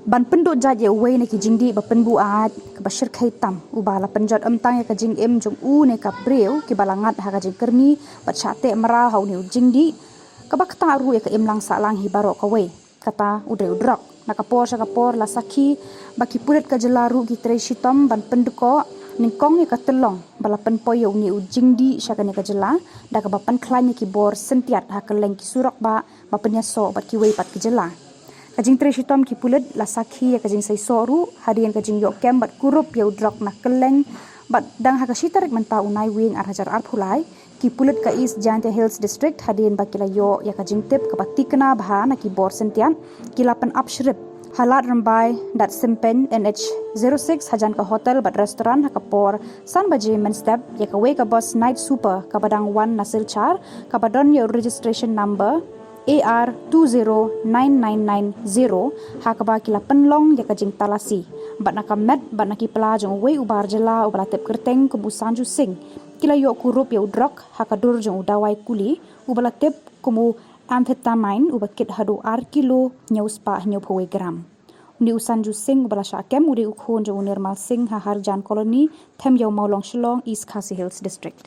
ban penduk jat ye wei ne ki jingdi ba penbu at ke ba shir khai tam u ba la penjot tang ye ka jing em jong u ne ka breu ki balangat ha ka jing kerni ba chate mara hau ni jingdi ka ba kta ru ye ka em lang sa lang hi baro ka wei kata udre udrak na ka por la sakhi ba ki puret ka jelaru ki tre shitam ban penduko ning kong ye ka telong bala pen poyo ni u jingdi sha ka ne ka jela da ka ba pan khlan ye ki bor sentiat ha ka leng ki surak ba penya so ba ki wei pat ki jela kajing tre shitom ki pulet la sakhi ya kajing sai soru harian kajing yok kem bat kurup ya udrak na keleng bat dang ha ka shitarik menta unai wing ar hajar ar phulai ki pulet ka East Giant Hills District hadian bakila yo ya kajing tip ka batikna bha na ki bor sentian kilapan upshrip halat rambai dat simpen NH06 hajan ka hotel bat restoran ha ka por san baje men step ya ka we ka bus night super ka badang 1 nasil char ka badon yo registration number AR209990 hakaba kila penlong ya kajing talasi bat nak met bat nak pela jong wei ubar jela ubala tep kerteng ke busanju sing kila yo kurup ya udrak hakadur jong udawai kuli ubala tep kumu amphetamine ubakit hadu ar kilo nyauspa nyopwe gram ni usanju sing ubala syakem udi ukhon jong nirmal sing ha Harijan koloni them yo maulong Shillong East Khaii Hills District.